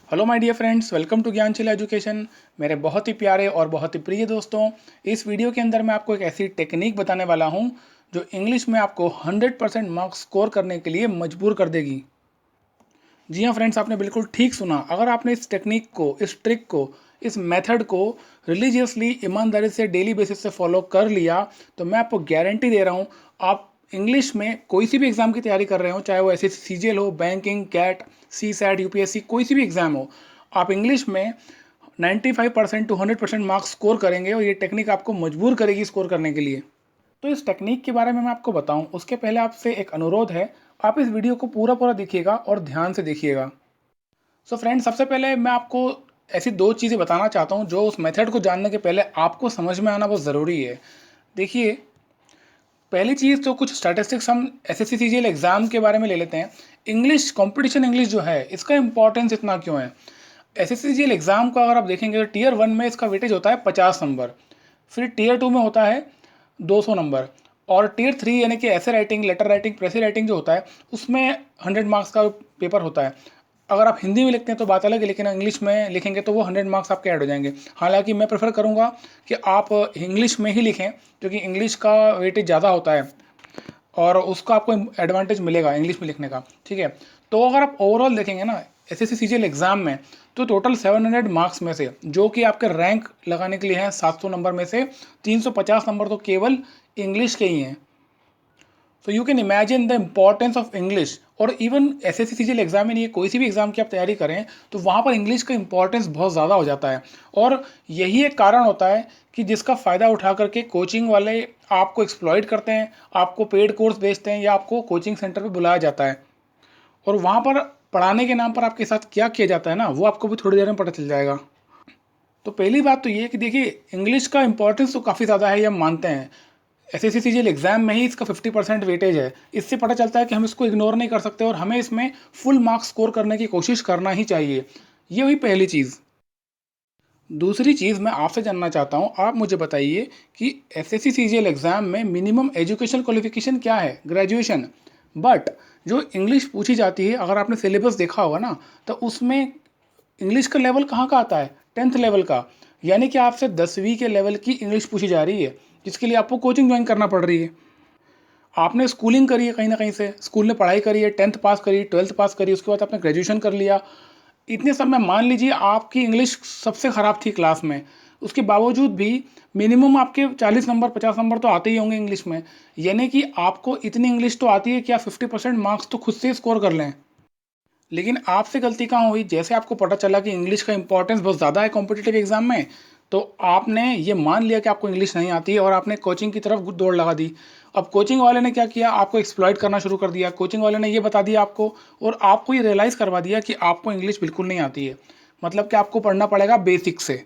Hello my dear friends, welcome to Gyansheel education. मेरे बहुत ही प्यारे और बहुत ही प्रिय दोस्तों, इस वीडियो के अंदर मैं आपको एक ऐसी टेक्निक बताने वाला हूं जो इंग्लिश में आपको 100% मार्क्स स्कोर करने के लिए मजबूर कर देगी। जी हाँ फ्रेंड्स, आपने बिल्कुल ठीक सुना। अगर आपने इस टेक्निक को, इस ट्रिक को, इस मेथड को रिलीजियसली, ईमानदारी से डेली बेसिस से फॉलो कर लिया तो मैं आपको गारंटी दे रहा हूँ, आप इंग्लिश में कोई सी भी एग्जाम की तैयारी कर रहे हो, चाहे वो ऐसे सीजीएल हो, banking, CAT, C SAT, UPSC, कोई सी भी एग्जाम हो, आप इंग्लिश में 95% टू 100% मार्क्स स्कोर करेंगे और ये टेक्निक आपको मजबूर करेगी स्कोर करने के लिए। तो इस टेक्निक के बारे में मैं आपको बताऊं उसके पहले आपसे एक अनुरोध है, आप इस वीडियो को पूरा पूरा देखिएगा और ध्यान से देखिएगा। सो फ्रेंड्स, सबसे पहले मैं आपको ऐसी दो चीज़ें बताना चाहता हूं जो उस मेथड को जानने के पहले आपको समझ में आना बहुत ज़रूरी है। देखिए, पहली चीज़ तो कुछ स्टैटिस्टिक्स हम एसएससी सीजीएल एग्जाम के बारे में ले लेते हैं। इंग्लिश कंपटीशन, इंग्लिश जो है, इसका इंपॉर्टेंस इतना क्यों है? एसएससी सीजीएल एग्जाम का अगर आप देखेंगे तो टीयर 1 में इसका वेटेज होता है 50 नंबर, फिर टीयर 2 में होता है 200 नंबर, और टीयर 3 यानी कि ऐसे writing, letter writing, precis writing जो होता है उसमें 100 मार्क्स का पेपर होता है। अगर आप हिंदी में लिखते हैं तो बात अलग है, लेकिन इंग्लिश में लिखेंगे तो वो 100 मार्क्स आपके ऐड हो जाएंगे। हालांकि मैं प्रेफर करूंगा कि आप इंग्लिश में ही लिखें, क्योंकि इंग्लिश का वेटेज ज़्यादा होता है और उसका आपको एडवांटेज मिलेगा इंग्लिश में लिखने का। ठीक है, तो अगर आप ओवरऑल देखेंगे ना एसएससी सीजीएल एग्जाम में, तो टोटल 700 मार्क्स में से जो कि आपके रैंक लगाने के लिए हैं 700 नंबर में से 350 नंबर तो केवल इंग्लिश के ही हैं। So you can imagine the importance of English. और इवन एसएससी सीजीएल एग्जाम में नहीं, कोई सी भी एग्जाम की आप तैयारी करें तो वहाँ पर इंग्लिश का इंपॉर्टेंस बहुत ज़्यादा हो जाता है। और यही एक कारण होता है कि जिसका फ़ायदा उठा करके कोचिंग वाले आपको एक्सप्लॉइट करते हैं, आपको पेड कोर्स बेचते हैं या आपको कोचिंग सेंटर पर बुलाया जाता है, और वहाँ पर पढ़ाने के नाम पर आपके साथ क्या किया जाता है ना, वो आपको भी थोड़ी देर में पता चल जाएगा। तो पहली बात तो ये है कि देखिए, इंग्लिश का इंपॉर्टेंस तो काफ़ी ज़्यादा है, ये हम मानते हैं। एसएससी सीजीएल एग्जाम में ही इसका 50% वेटेज है। इससे पता चलता है कि हम इसको इग्नोर नहीं कर सकते और हमें इसमें फुल मार्क्स स्कोर करने की कोशिश करना ही चाहिए। ये हुई पहली चीज़। दूसरी चीज़ मैं आपसे जानना चाहता हूँ, आप मुझे बताइए कि एसएससी सीजीएल एग्जाम में मिनिमम एजुकेशन क्वालिफिकेशन क्या है? ग्रेजुएशन। बट जो इंग्लिश पूछी जाती है, अगर आपने सिलेबस देखा होगा ना, तो उसमें इंग्लिश का लेवल कहाँ का आता है? 10th लेवल का। यानी कि आपसे 10वीं के लेवल की इंग्लिश पूछी जा रही है, जिसके लिए आपको कोचिंग ज्वाइन करना पड़ रही है। आपने स्कूलिंग करी है कहीं ना कहीं से, स्कूल में पढ़ाई करी है, 10th पास करी, 12th पास करी, उसके बाद आपने ग्रेजुएशन कर लिया। इतने सब में मान लीजिए आपकी इंग्लिश सबसे ख़राब थी क्लास में, उसके बावजूद भी मिनिमम आपके 40 नंबर, 50 नंबर तो आते ही होंगे इंग्लिश में। यानी कि आपको इतनी इंग्लिश तो आती है कि आप 50% मार्क्स तो खुद से स्कोर कर लें। लेकिन आपसे गलती कहाँ हुई? जैसे आपको पता चला कि इंग्लिश का इंपॉर्टेंस बहुत ज़्यादा है कॉम्पिटिटिव एग्जाम में, तो आपने ये मान लिया कि आपको इंग्लिश नहीं आती है और आपने कोचिंग की तरफ दौड़ लगा दी। अब कोचिंग वाले ने क्या किया? आपको एक्सप्लॉइट करना शुरू कर दिया। कोचिंग वाले ने ये बता दिया आपको, और आपको ये रियलाइज़ करवा दिया कि आपको इंग्लिश बिल्कुल नहीं आती है, मतलब कि आपको पढ़ना पड़ेगा बेसिक से।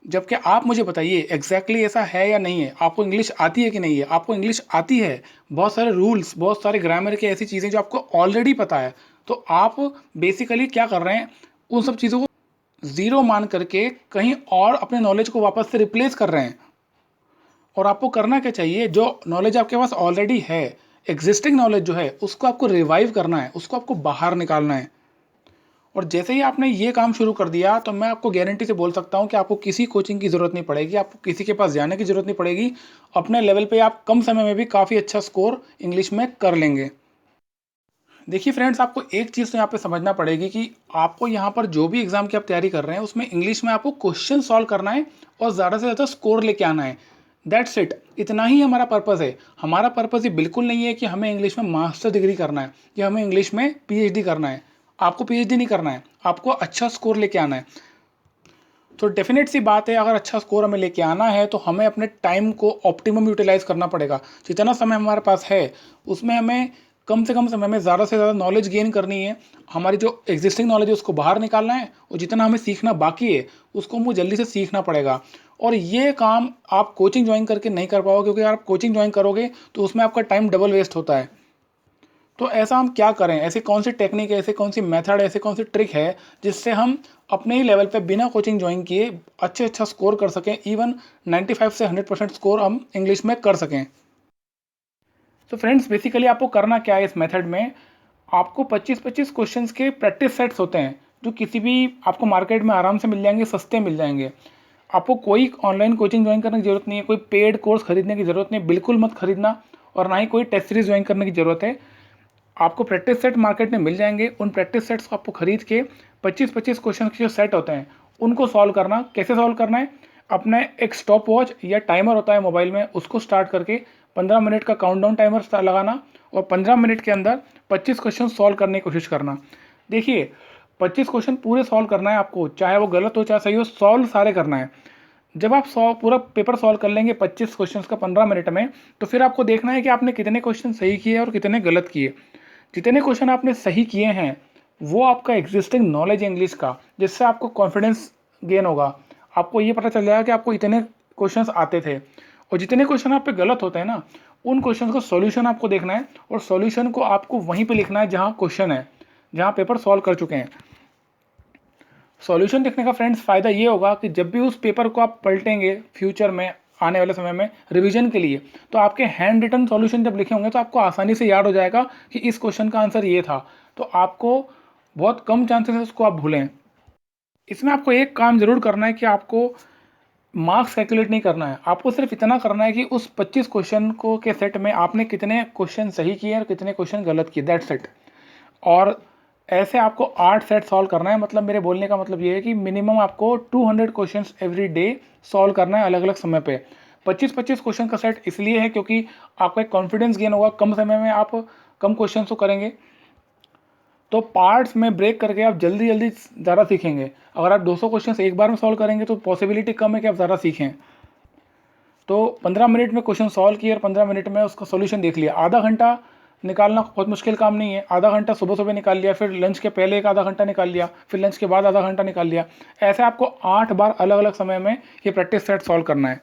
जबकि आप मुझे बताइए एग्जैक्टली ऐसा है या नहीं है? आपको इंग्लिश आती है कि नहीं है? आपको इंग्लिश आती है, बहुत सारे रूल्स, बहुत सारे ग्रामर की ऐसी चीज़ें जो आपको ऑलरेडी पता है। तो आप बेसिकली क्या कर रहे हैं? उन सब चीज़ों को ज़ीरो मान करके कहीं और अपने नॉलेज को वापस से रिप्लेस कर रहे हैं। और आपको करना क्या चाहिए? जो नॉलेज आपके पास ऑलरेडी है, एग्जिस्टिंग नॉलेज जो है, उसको आपको रिवाइव करना है, उसको आपको बाहर निकालना है। और जैसे ही आपने ये काम शुरू कर दिया तो मैं आपको गारंटी से बोल सकता हूँ कि आपको किसी कोचिंग की ज़रूरत नहीं पड़ेगी, आपको किसी के पास जाने की ज़रूरत नहीं पड़ेगी। अपने लेवल पे आप कम समय में भी काफ़ी अच्छा स्कोर इंग्लिश में कर लेंगे। देखिए फ्रेंड्स, आपको एक चीज़ तो यहाँ पे समझना पड़ेगी कि आपको यहाँ पर जो भी एग्ज़ाम की आप तैयारी कर रहे हैं उसमें इंग्लिश में आपको क्वेश्चन सॉल्व करना है और ज़्यादा से ज़्यादा स्कोर लेके आना है। दैट्स इट, इतना ही हमारा पर्पज़ है। हमारा पर्पज़ ये बिल्कुल नहीं है कि हमें इंग्लिश में मास्टर डिग्री करना है या हमें इंग्लिश में पीएचडी करना है। आपको पीएचडी नहीं करना है, आपको अच्छा स्कोर लेके आना है। तो डेफिनेट सी बात है, अगर अच्छा स्कोर हमें लेके आना है तो हमें अपने टाइम को ऑप्टिमम यूटिलाइज करना पड़ेगा। जितना समय हमारे पास है उसमें हमें कम से कम समय में ज़्यादा से ज़्यादा नॉलेज गेन करनी है। हमारी जो एग्जिस्टिंग नॉलेज है उसको बाहर निकालना है, और जितना हमें सीखना बाकी है उसको हमको जल्दी से सीखना पड़ेगा। और ये काम आप कोचिंग ज्वाइन करके नहीं कर पाओगे, क्योंकि अगर आप कोचिंग ज्वाइन करोगे तो उसमें आपका टाइम डबल वेस्ट होता है। तो ऐसा हम क्या करें? ऐसी कौन सी टेक्निक है, ऐसे कौन सी मेथड है, ऐसे कौन सी ट्रिक है जिससे हम अपने ही लेवल पे बिना कोचिंग ज्वाइन किए अच्छा स्कोर कर सकें? इवन 95 से 100% स्कोर हम इंग्लिश में कर सकें। तो फ्रेंड्स, बेसिकली आपको करना क्या है इस मेथड में? आपको 25-25 क्वेश्चंस के प्रैक्टिस सेट्स होते हैं जो किसी भी आपको मार्केट में आराम से मिल जाएंगे, सस्ते मिल जाएंगे। आपको कोई ऑनलाइन कोचिंग ज्वाइन करने की ज़रूरत नहीं है, कोई पेड कोर्स खरीदने की ज़रूरत नहीं है, बिल्कुल मत खरीदना। और ना ही कोई टेस्ट सीरीज ज्वाइन करने की ज़रूरत है। आपको प्रैक्टिस सेट मार्केट में मिल जाएंगे। उन प्रैक्टिस सेट्स को आपको खरीद के 25-25 क्वेश्चन के जो सेट होते हैं उनको सॉल्व करना। कैसे सॉल्व करना है, अपने एक स्टॉप वॉच या टाइमर होता है मोबाइल में, उसको स्टार्ट करके 15 मिनट का काउंटडाउन टाइमर लगाना और 15 मिनट के अंदर 25 क्वेश्चन सॉल्व करने की कोशिश करना। देखिए 25 क्वेश्चन पूरे सॉल्व करना है आपको, चाहे वो गलत हो चाहे सही हो, सॉल्व सारे करना है। जब आप पूरा पेपर सॉल्व कर लेंगे 25 क्वेश्चन का 15 मिनट में, तो फिर आपको देखना है कि आपने कितने क्वेश्चन सही किए और कितने गलत किए। जितने क्वेश्चन आपने सही किए हैं वो आपका एग्जिस्टिंग नॉलेज है इंग्लिश का, जिससे आपको कॉन्फिडेंस गेन होगा। आपको ये पता चल जाएगा कि आपको इतने क्वेश्चंस आते थे। और जितने क्वेश्चन आप पे गलत होते हैं ना, उन क्वेश्चन का सॉल्यूशन आपको देखना है और सॉल्यूशन को आपको वहीं पे लिखना है जहाँ क्वेश्चन है, जहाँ पेपर सॉल्व कर चुके हैं। सॉल्यूशन देखने का फ्रेंड्स फ़ायदा ये होगा कि जब भी उस पेपर को आप पलटेंगे फ्यूचर में, आने वाले समय में रिवीजन के लिए, तो आपके हैंड रिटन सॉल्यूशन जब लिखे होंगे तो आपको आसानी से याद हो जाएगा कि इस क्वेश्चन का आंसर ये था। तो आपको बहुत कम चांसेस है उसको आप भूलें। इसमें आपको एक काम ज़रूर करना है कि आपको मार्क्स कैलकुलेट नहीं करना है। आपको सिर्फ इतना करना है कि उस 25 क्वेश्चन को के सेट में आपने कितने क्वेश्चन सही किए और कितने क्वेश्चन गलत किए, दैट्स इट। और ऐसे आपको 8 सेट सॉल्व करना है। मतलब मेरे बोलने का मतलब ये है कि मिनिमम आपको 200 क्वेश्चंस एवरी डे सॉल्व करना है अलग अलग समय पे। 25-25 क्वेश्चन का सेट इसलिए है क्योंकि आपको एक कॉन्फिडेंस गेन होगा, कम समय में आप कम क्वेश्चन तो करेंगे, तो पार्ट्स में ब्रेक करके आप जल्दी जल्दी ज़्यादा सीखेंगे। अगर आप 200 क्वेश्चन एक बार में सॉल्व करेंगे तो पॉसिबिलिटी कम है कि आप ज़्यादा सीखें। तो 15 मिनट में क्वेश्चन सॉल्व किया और 15 मिनट में उसका सोल्यूशन देख लिया। आधा घंटा निकालना बहुत मुश्किल काम नहीं है। आधा घंटा सुबह सुबह निकाल लिया, फिर लंच के पहले एक आधा घंटा निकाल लिया, फिर लंच के बाद आधा घंटा निकाल लिया। ऐसे आपको 8 बार अलग अलग समय में ये प्रैक्टिस सेट सॉल्व करना है।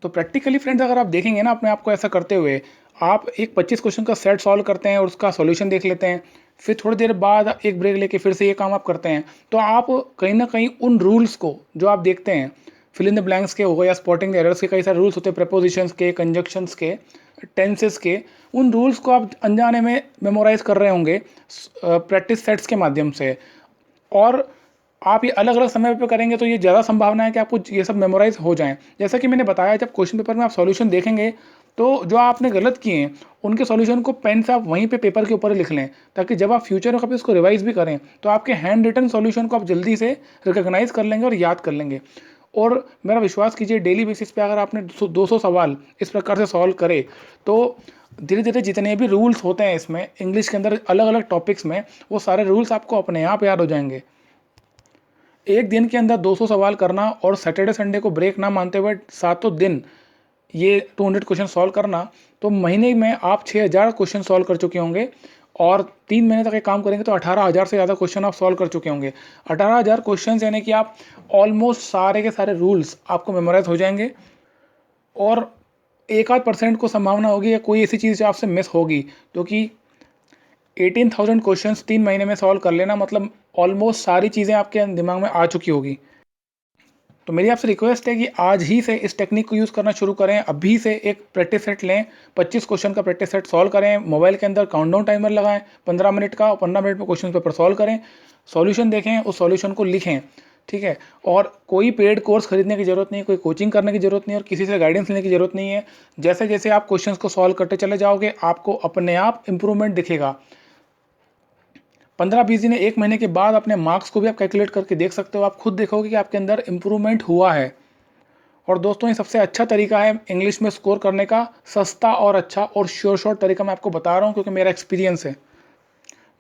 तो प्रैक्टिकली फ्रेंड्स अगर आप देखेंगे ना अपने आप को ऐसा करते हुए, आप एक 25 क्वेश्चन का सेट सॉल्व करते हैं और उसका सॉल्यूशन देख लेते हैं, फिर थोड़ी देर बाद एक ब्रेक लेके फिर से ये काम आप करते हैं, तो आप कहीं ना कहीं उन रूल्स को जो आप देखते हैं, फिल इन द ब्लैंक्स के हो गए या स्पॉटिंग द एरर्स के कई सारे रूल्स होते हैं, प्रेपोजिशंस के, कंजक्शंस के, टेंसेस के, उन रूल्स को आप अनजाने में मेमोराइज कर रहे होंगे प्रैक्टिस सेट्स के माध्यम से। और आप ये अलग अलग समय पे करेंगे तो ये ज़्यादा संभावना है कि आपको ये सब मेमोराइज हो जाएं। जैसा कि मैंने बताया, जब क्वेश्चन पेपर में आप सॉल्यूशन देखेंगे तो जो आपने गलत किए हैं उनके सॉल्यूशन को पेन से आप वहीं पे पेपर के ऊपर ही लिख लें, ताकि जब आप फ्यूचर में कभी उसको रिवाइज भी करें तो आपके हैंड रिटन सॉल्यूशन को आप जल्दी से रिकॉग्नाइज कर लेंगे और याद कर लेंगे। और मेरा विश्वास कीजिए, डेली बेसिस पे अगर आपने 200 सवाल इस प्रकार से सॉल्व करे तो धीरे धीरे जितने भी रूल्स होते हैं इसमें इंग्लिश के अंदर अलग अलग टॉपिक्स में, वो सारे रूल्स आपको अपने आप याद हो जाएंगे। एक दिन के अंदर 200 सवाल करना और सैटरडे संडे को ब्रेक ना मानते हुए सातों दिन ये 200 क्वेश्चन सॉल्व करना, तो महीने में आप 6000 क्वेश्चन सॉल्व कर चुके होंगे। और 3 महीने तक ये काम करेंगे तो 18000 से ज़्यादा क्वेश्चन आप सॉल्व कर चुके होंगे। 18000 क्वेश्चन यानी कि आप ऑलमोस्ट सारे के सारे रूल्स आपको मेमोराइज हो जाएंगे। और 1-8% को संभावना होगी या कोई ऐसी चीज़ जो आपसे मिस होगी, क्योंकि 18,000 क्वेश्चंस 3 महीने में सॉल्व कर लेना मतलब ऑलमोस्ट सारी चीज़ें आपके दिमाग में आ चुकी होगी। तो मेरी आपसे रिक्वेस्ट है कि आज ही से इस टेक्निक को यूज़ करना शुरू करें। अभी से एक प्रैक्टिस सेट लें, 25 क्वेश्चन का प्रैक्टिस सेट सॉल्व करें, मोबाइल के अंदर काउंटडाउन टाइमर लगाएं 15 मिनट का, और 15 मिनट में क्वेश्चन पेपर सॉल्व करें, सॉल्यूशन देखें, उस सॉल्यूशन को लिखें, ठीक है। और कोई पेड कोर्स खरीदने की ज़रूरत नहीं, कोई कोचिंग करने की ज़रूरत नहीं और किसी से गाइडेंस लेने की ज़रूरत नहीं है। जैसे जैसे आप क्वेश्चन को सॉल्व करते चले जाओगे आपको अपने आप इंप्रूवमेंट दिखेगा। 15-20 दिन, 1 महीने के बाद अपने मार्क्स को भी आप कैलकुलेट करके देख सकते हो। आप खुद देखोगे कि आपके अंदर इंप्रूवमेंट हुआ है। और दोस्तों, ये सबसे अच्छा तरीका है इंग्लिश में स्कोर करने का, सस्ता और अच्छा और श्योर तरीका मैं आपको बता रहा हूँ क्योंकि मेरा एक्सपीरियंस है।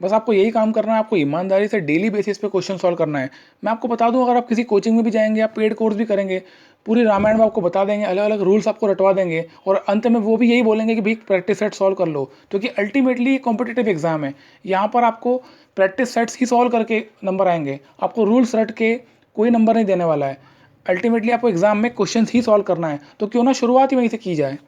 बस आपको यही काम करना है, आपको ईमानदारी से डेली बेसिस पे क्वेश्चन सॉल्व करना है। मैं आपको बता दूं, अगर आप किसी कोचिंग में भी जाएंगे, आप पेड कोर्स भी करेंगे, पूरी रामायण में आपको बता देंगे, अलग अलग रूल्स आपको रटवा देंगे और अंत में वो भी यही बोलेंगे कि भाई प्रैक्टिस सेट सॉल्व कर लो, क्योंकि अल्टीमेटली ये कॉम्पिटिटिव एग्जाम है। यहाँ पर आपको प्रैक्टिस सेट्स ही सॉल्व करके नंबर आएंगे, आपको रूल्स रट के कोई नंबर नहीं देने वाला है। अल्टीमेटली आपको एग्जाम में क्वेश्चन ही सॉल्व करना है, तो क्यों ना शुरुआत ही वहीं से की जाए।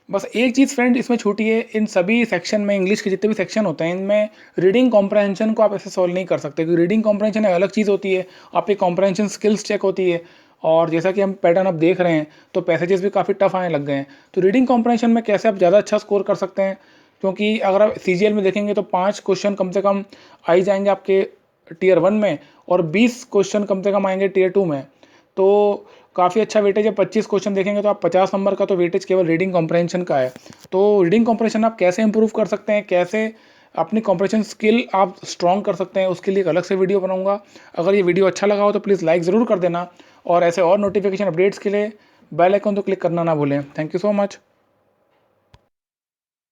बस एक चीज़ फ्रेंड इसमें छूटी है, इन सभी सेक्शन में, इंग्लिश के जितने भी सेक्शन होते हैं इनमें रीडिंग कॉम्प्रहेंशन को आप ऐसे सॉल्व नहीं कर सकते, क्योंकि रीडिंग कॉम्प्रहेंशन एक अलग चीज़ होती है, आपकी कॉम्प्रहेंशन स्किल्स चेक होती है। और जैसा कि हम पैटर्न अब देख रहे हैं तो पैसेजेस भी काफ़ी टफ आने लग गए हैं। तो रीडिंग कॉम्प्रहेंशन में कैसे आप ज़्यादा अच्छा स्कोर कर सकते हैं, क्योंकि अगर आप CGL में देखेंगे तो 5 क्वेश्चन कम से कम आ ही जाएंगे आपके टियर 1 में और 20 क्वेश्चन कम से कम आएंगे टियर 2 में। तो काफ़ी अच्छा वेटेज है। 25 क्वेश्चन देखेंगे तो आप 50 नंबर का तो वेटेज केवल रीडिंग कॉम्प्रहेंशन का है। तो रीडिंग कॉम्प्रहेंशन आप कैसे इंप्रूव कर सकते हैं, कैसे अपनी कॉम्प्रहेंशन स्किल आप स्ट्रॉन्ग कर सकते हैं, उसके लिए एक अलग से वीडियो बनाऊंगा। अगर ये वीडियो अच्छा लगा हो तो प्लीज़ लाइक ज़रूर कर देना और ऐसे और नोटिफिकेशन अपडेट्स के लिए बेल आइकन तो क्लिक करना ना भूलें। Thank you so much.